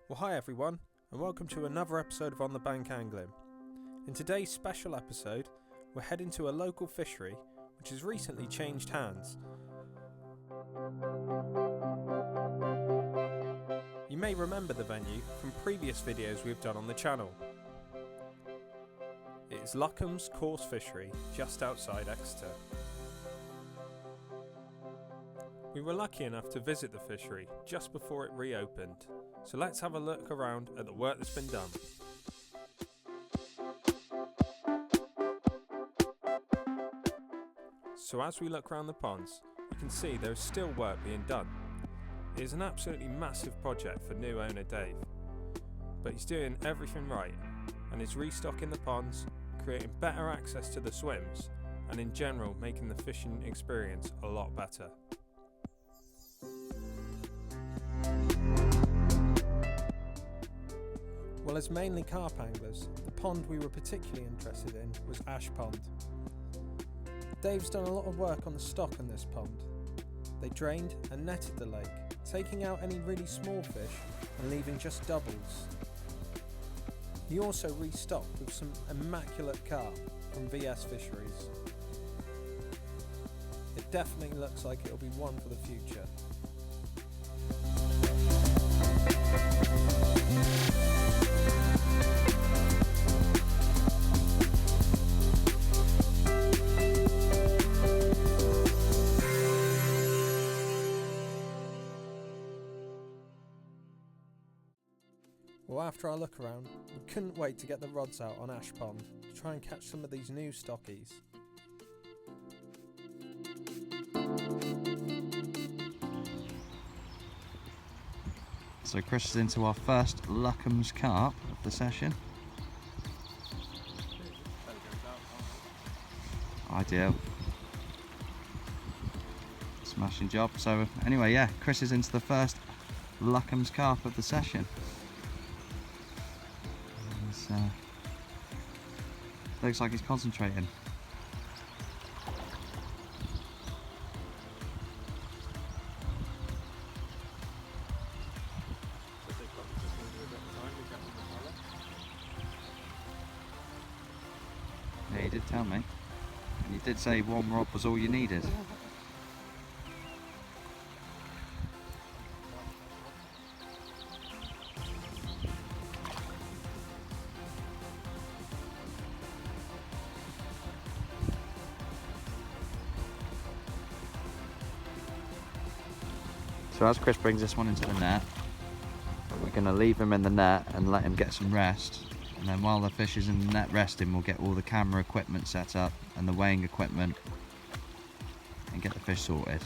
Well, hi everyone, and welcome to another episode of On the Bank Angling. In today's special episode, we're heading to a local fishery which has recently changed hands. You may remember the venue from previous videos we've done on the channel. It is Luccombes Coarse Fishery, just outside Exeter. We were lucky enough to visit the fishery just before it reopened, so let's have a look around at the work that's been done. So as we look around the ponds, you can see there is still work being done. It is an absolutely massive project for new owner Dave, but he's doing everything right and is restocking the ponds, creating better access to the swims, and in general making the fishing experience a lot better. Well, as mainly carp anglers, the pond we were particularly interested in was Ash Pond. Dave's done a lot of work on the stock in this pond. They drained and netted the lake, taking out any really small fish and leaving just doubles. He also restocked with some immaculate carp from VS Fisheries. It definitely looks like it'll be one for the future. Well, after our look around, we couldn't wait to get the rods out on Ash Pond to try and catch some of these new stockies. So Chris is into our first Luccombes carp of the session. Ideal. Smashing job. So anyway, yeah, Chris is into the first Luccombes carp of the session. Looks like he's concentrating. Yeah, you did tell me. And you did say one rod was all you needed. So as Chris brings this one into the net, we're going to leave him in the net and let him get some rest. And then while the fish is in the net resting, we'll get all the camera equipment set up and the weighing equipment and get the fish sorted.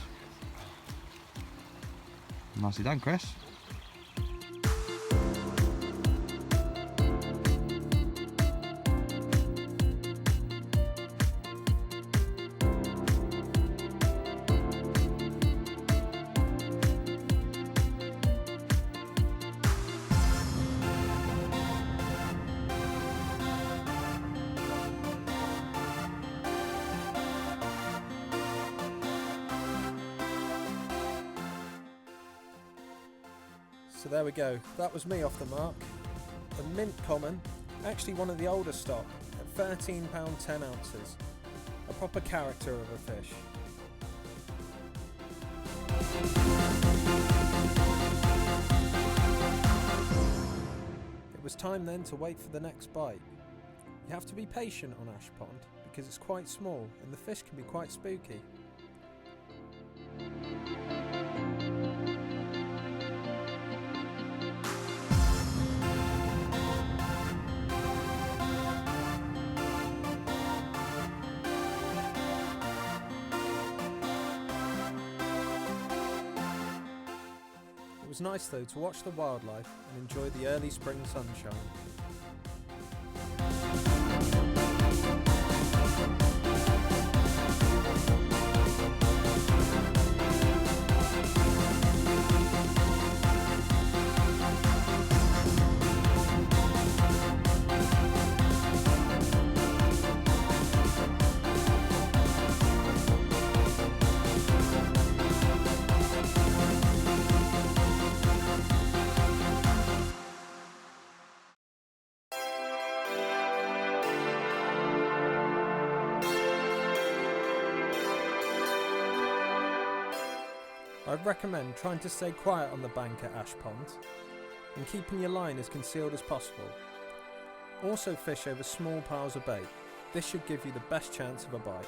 Nicely done, Chris. So there we go, that was me off the mark. A mint common, actually one of the older stock, at £13 10 ounces. A proper character of a fish. It was time then to wait for the next bite. You have to be patient on Ash Pond because it's quite small and the fish can be quite spooky. It was nice though to watch the wildlife and enjoy the early spring sunshine. I'd recommend trying to stay quiet on the bank at Ash Pond and keeping your line as concealed as possible. Also fish over small piles of bait. This should give you the best chance of a bite.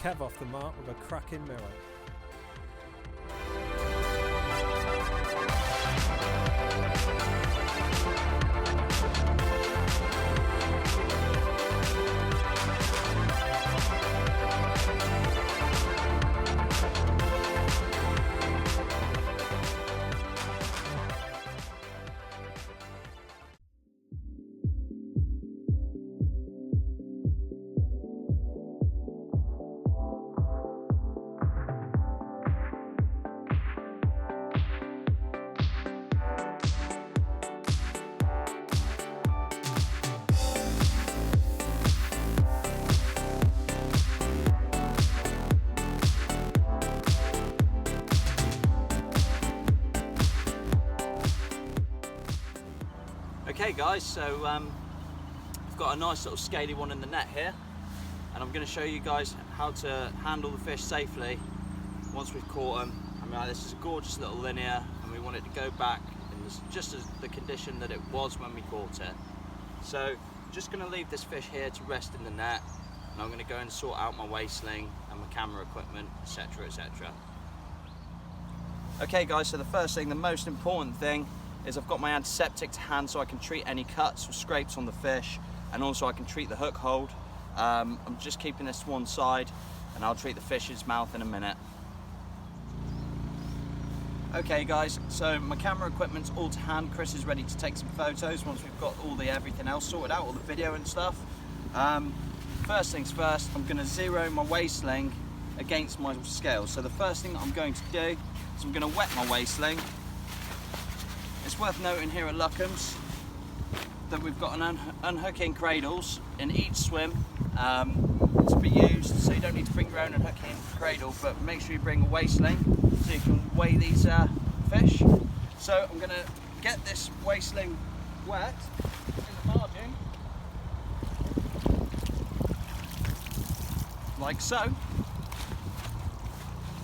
Kev off the mark with a cracking mirror. Okay guys, so I've got a nice little scaly one in the net here, and I'm going to show you guys how to handle the fish safely once we've caught them. I mean, this is a gorgeous little linear, and we want it to go back in just as the condition that it was when we caught it. So just going to leave this fish here to rest in the net, and I'm going to go and sort out my weight sling and my camera equipment, etc, etc. Okay guys, so the first thing, the most important thing, is I've got my antiseptic to hand so I can treat any cuts or scrapes on the fish, and also I can treat the hook hold. I'm just keeping this to one side, and I'll treat the fish's mouth in a minute. Okay guys, so my camera equipment's all to hand. Chris is ready to take some photos once we've got all the everything else sorted out, all the video and stuff. First things first, I'm going to zero my weight sling against my scales. So the first thing that I'm going to do is I'm going to wet my weight sling. It's worth noting here at Luccombes that we've got an unhooking cradles in each swim to be used, so you don't need to bring your own unhooking cradle, but make sure you bring a weight sling so you can weigh these fish. So I'm going to get this weight sling wet in the margin, like so,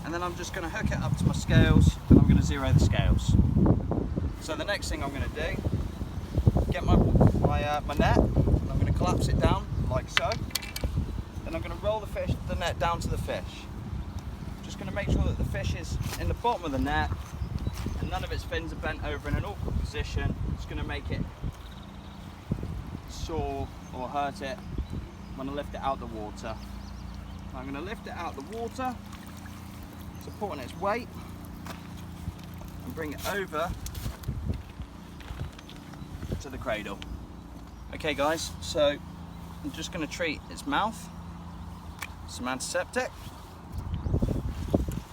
and then I'm just going to hook it up to my scales, and I'm going to zero the scales. So the next thing I'm going to do, get my net, and I'm going to collapse it down like so. Then I'm going to roll the net down to the fish. Just going to make sure that the fish is in the bottom of the net and none of its fins are bent over in an awkward position. It's going to make it sore or hurt it when I lift it out the water. I'm going to lift it out the water, supporting its weight, and bring it over to the cradle. Okay guys, so I'm just going to treat its mouth, some antiseptic.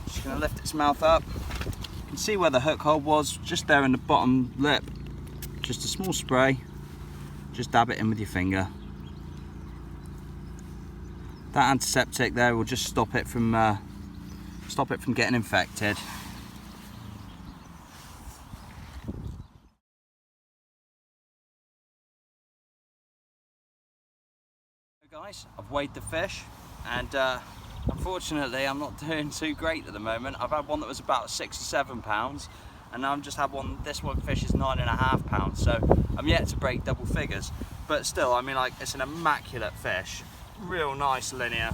Just going to lift its mouth up. You can see where the hook hold was, just there in the bottom lip. Just a small spray, just dab it in with your finger. That antiseptic there will just stop it from getting infected. Guys, I've weighed the fish, and unfortunately I'm not doing too great at the moment. I've had one that was about 6 or 7 pounds, and now I've just had one, this one fish is 9.5 pounds, so I'm yet to break double figures. But still, I mean, like, it's an immaculate fish, real nice linear.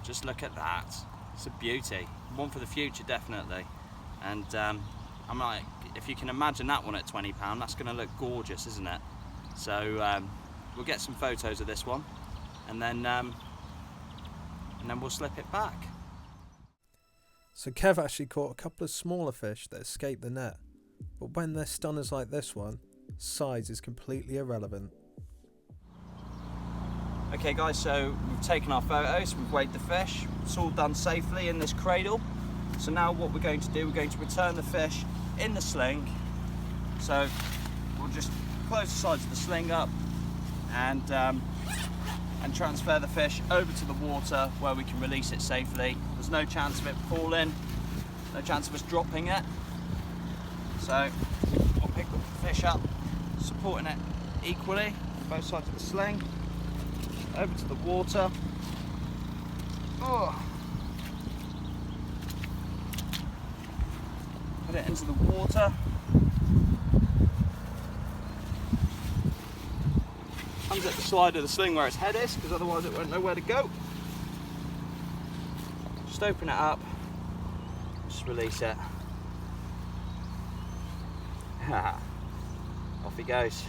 Just look at that, it's a beauty, one for the future definitely. And I'm like, if you can imagine that one at £20, that's going to look gorgeous, isn't it? So we'll get some photos of this one, and then we'll slip it back. So Kev actually caught a couple of smaller fish that escaped the net, but when they're stunners like this one, size is completely irrelevant. Okay guys, so we've taken our photos, we've weighed the fish, it's all done safely in this cradle. So now what we're going to do, we're going to return the fish in the sling. So we'll just close the sides of the sling up and transfer the fish over to the water where we can release it safely. There's no chance of it falling, no chance of us dropping it. So I'll pick the fish up, supporting it equally on both sides of the sling, over to the water. Oh. Put it into the water. Comes at the side of the sling where its head is, because otherwise it won't know where to go. Just open it up, just release it. Off he goes.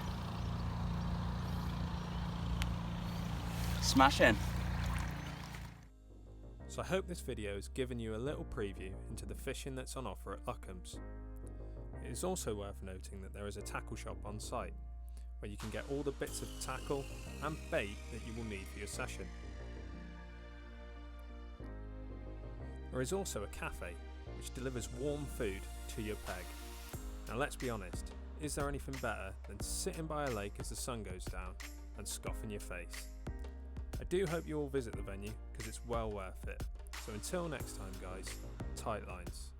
Smashing. So I hope this video has given you a little preview into the fishing that's on offer at Luccombes. It is also worth noting that there is a tackle shop on site, where you can get all the bits of tackle and bait that you will need for your session. There is also a cafe which delivers warm food to your peg. Now let's be honest, is there anything better than sitting by a lake as the sun goes down and scoffing your face? I do hope you all visit the venue because it's well worth it. So until next time guys, tight lines.